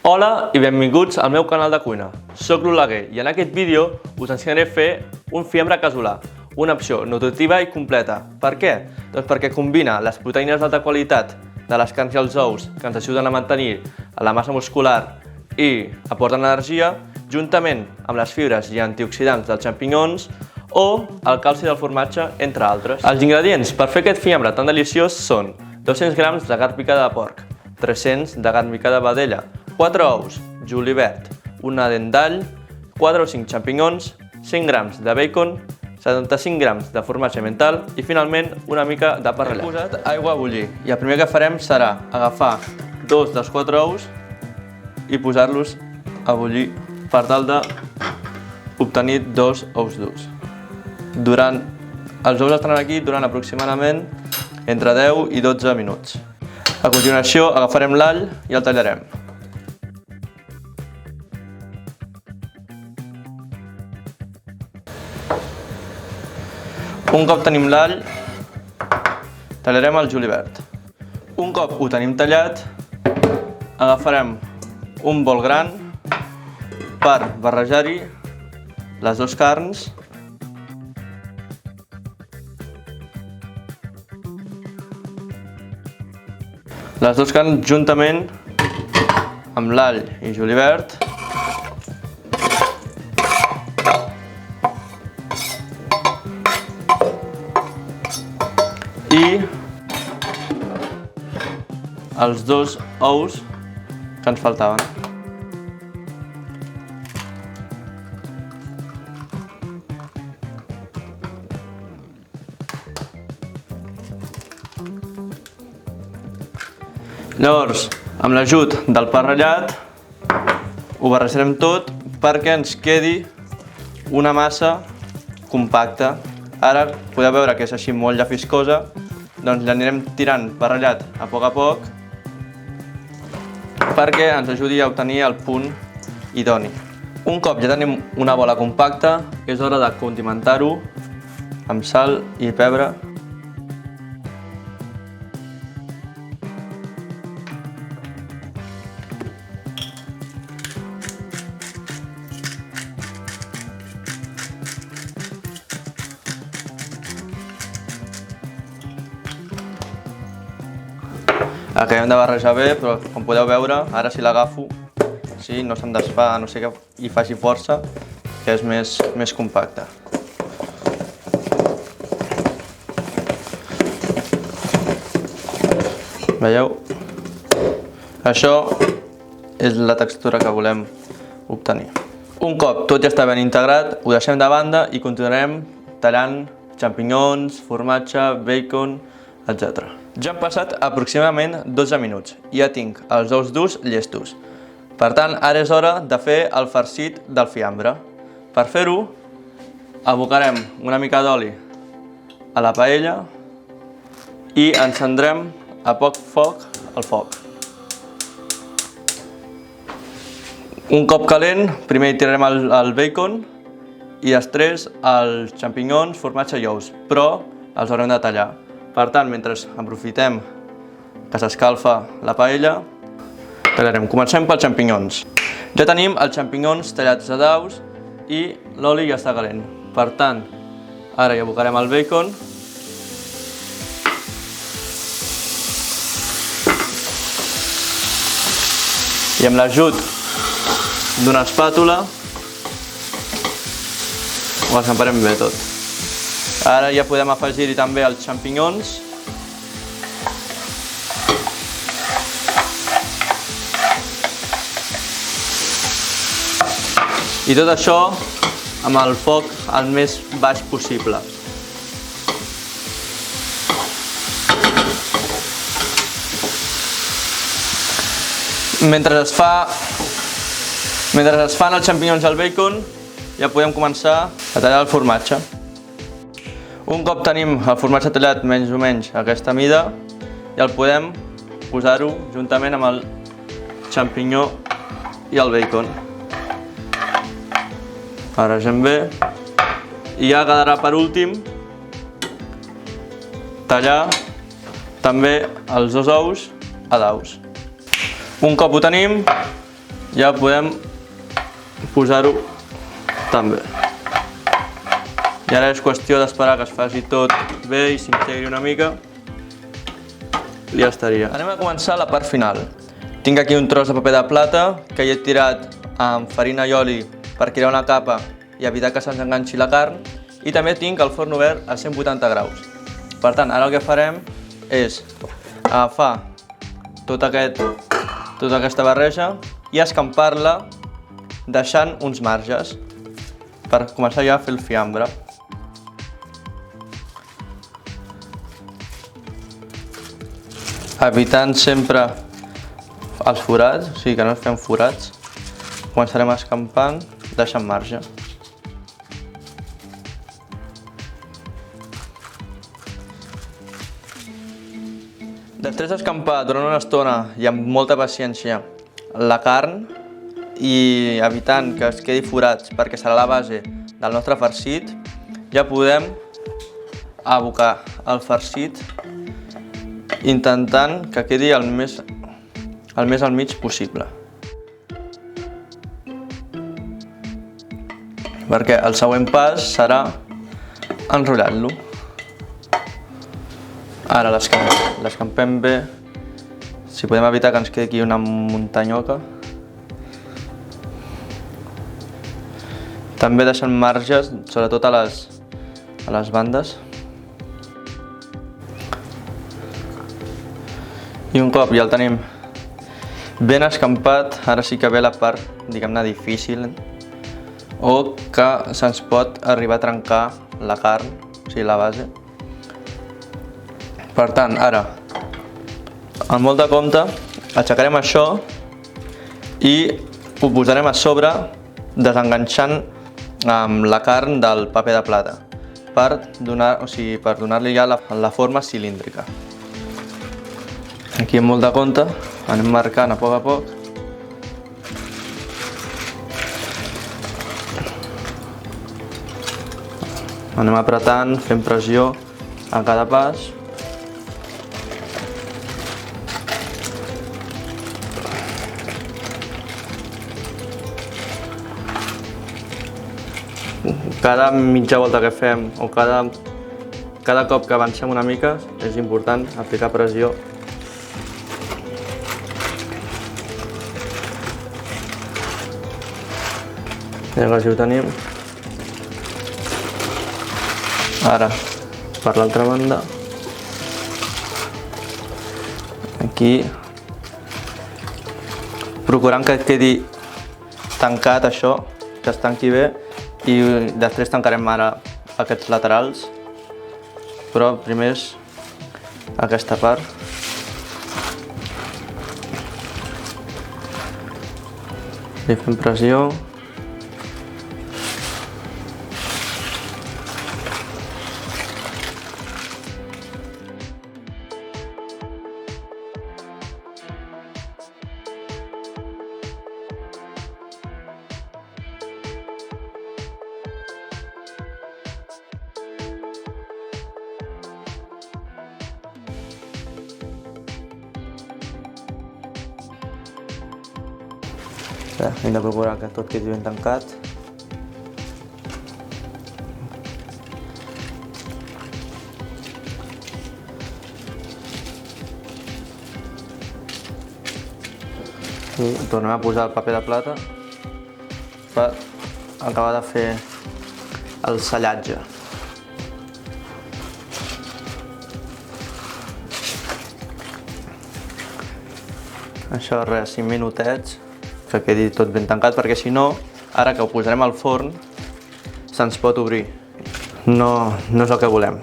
Hola i benvinguts al meu canal de cuina. Soc l'Oleguer i en aquest vídeo us ensenyaré a fer un fiambre casolà, una opció nutritiva i completa. Per què? Doncs perquè combina les proteïnes d'alta qualitat de les carns i els ous que ens ajuden a mantenir la massa muscular i aporten energia, juntament amb les fibres i antioxidants dels xampinyons o el calci del formatge, entre altres. Els ingredients per fer aquest fiambre tan deliciós són 200 grams de carn picada de porc, 300 de carn picada de vedella, 4 ous, julivert, una dent d'all, 4 o 5 xampinyons, 100 grams de bacon, 75 grams de formatge mental i finalment una mica de pa ratllat. He posat aigua a bullir i el primer que farem serà agafar 2 dels 4 ous i posar-los a bullir per tal d'obtenir 2 ous durs. Els ous estaran aquí durant aproximadament entre 10 i 12 minuts. A continuació agafarem l'all i el tallarem. Un cop tenim l'all, tallarem el julivert. Un cop ho tenim tallat, agafarem un bol gran per barrejar-hi les dues carns juntament amb l'all i julivert i els 2 ous que ens faltaven. Llavors, amb l'ajut del pa ratllat, ho barrejarem tot perquè ens quedi una massa compacta. Ara podeu veure que és així molt llafiscosa, doncs l'anirem tirant pa ratllat a poc perquè ens ajudi a obtenir el punt idoni. Un cop ja tenim una bola compacta, és hora de condimentar-ho amb sal i pebre. Acabem de barrejar bé, però com podeu veure, ara si l'agafo, no se'm desfà, a no ser que hi faci força, que és més compacte. Veieu? Això és la textura que volem obtenir. Un cop tot ja està ben integrat, ho deixem de banda i continuarem tallant xampinyons, formatge, bacon, etc. Ja han passat aproximadament 12 minuts i ja tinc els ous durs llestos. Per tant, ara és hora de fer el farcit del fiambre. Per fer-ho, abocarem una mica d'oli a la paella i encendrem a poc foc el foc. Un cop calent, primer hi tirarem el bacon i després els xampinyons, formatge i ous, però els haurem de tallar. Per tant, mentre aprofitem que s'escalfa la paella, tallarem. Comencem pels xampinyons. Ja tenim els xampinyons tallats a daus i l'oli ja està calent. Per tant, ara hi abocarem el bacon. I amb l'ajut d'una espàtula ho escamparem bé tot. Ara ja podem afegir-hi també els xampinyons. I tot això amb el foc el més baix possible. Mentre es fan els xampinyons i el bacon, ja podem començar a tallar el formatge. Un cop tenim el formatge tallat més o menys a aquesta mida, ja el podem posar-ho juntament amb el xampinyó i el bacon. Barregem bé i ja quedarà per últim tallar també els 2 ous a daus. Un cop ho tenim, ja podem posar-ho també. I ara és qüestió d'esperar que es faci tot bé i s'integri una mica i ja estaria. Anem a començar la part final. Tinc aquí un tros de paper de plata que hi he tirat amb farina i oli per crear una capa i evitar que se'ns enganxi la carn, i també tinc el forn obert a 180 graus. Per tant, ara el que farem és agafar tota aquesta barreja i escampar-la deixant uns marges per començar ja a fer el fiambre. Evitant sempre els forats, o sigui que no ens fem forats. Començarem escampant, deixant marge. Després d'escampar durant una estona i amb molta paciència la carn i evitant que es quedi forats perquè serà la base del nostre farcit, ja podem abocar el farcit intentant que quedi el més al mig possible. Perquè el següent pas serà enrotllar-lo. Ara l'escampem bé, si podem evitar que ens quedi aquí una muntanyoca. També deixant marges, sobretot a les bandes. I un cop ja el tenim ben escampat, ara sí que ve la part, diguem-ne, difícil, o que se'ns pot arribar a trencar la carn, o sigui, la base. Per tant, ara, amb molt de compte, aixecarem això i ho posarem a sobre desenganxant la carn del paper de plata per donar-li ja la forma cilíndrica. Aquí amb molt de compte, anem marcant a poc. Anem apretant, fent pressió a cada pas. Cada mitja volta que fem o cada cop que avancem una mica és important aplicar pressió. I així ho tenim. Ara, per l'altra banda, aquí, procurant que quedi tancat això, que es tanqui bé, i després tancarem ara aquests laterals, però primer és aquesta part. Li fem pressió. Hem de procurar que tot quedi ben tancat. I tornem a posar el paper de plata per acabar de fer el sellatge. Això res, 5 minutets, que quedi tot ben tancat, perquè si no, ara que ho posarem al forn, se'ns pot obrir. No és el que volem.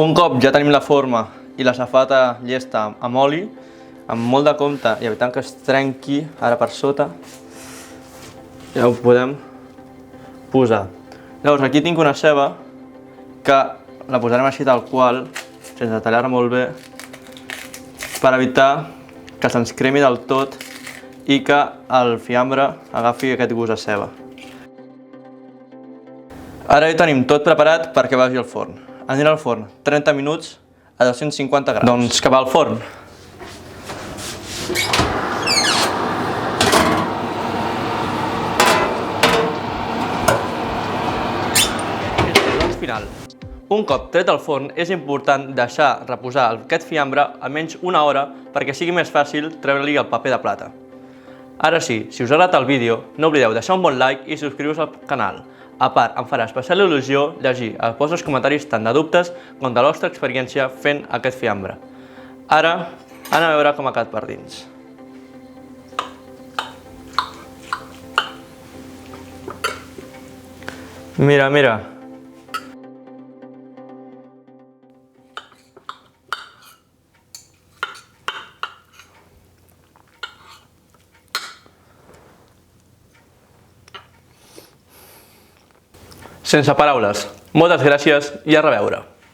Un cop ja tenim la forma i la safata llesta amb oli, amb molt de compte i evitant que es trenqui ara per sota, ja ho podem posar. Llavors aquí tinc una ceba que la posarem així tal qual, sense tallar molt bé, per evitar que se'ns cremi del tot i que el fiambre agafi aquest gust a ceba. Ara ja tenim tot preparat perquè vagi al forn. Anirà al forn 30 minuts a 250 graus. Doncs cap al forn. Un cop tret del forn, és important deixar reposar aquest fiambre almenys una hora perquè sigui més fàcil treure-li el paper de plata. Ara sí, si us ha agradat el vídeo, no oblideu deixar un bon like i subscriure-vos al canal. A part, em farà especial il·lusió llegir els vostres comentaris tant de dubtes com de la vostra experiència fent aquest fiambre. Ara, anem a veure com ha quedat per dins. Mira, mira. Sense paraules. Moltes gràcies i a reveure.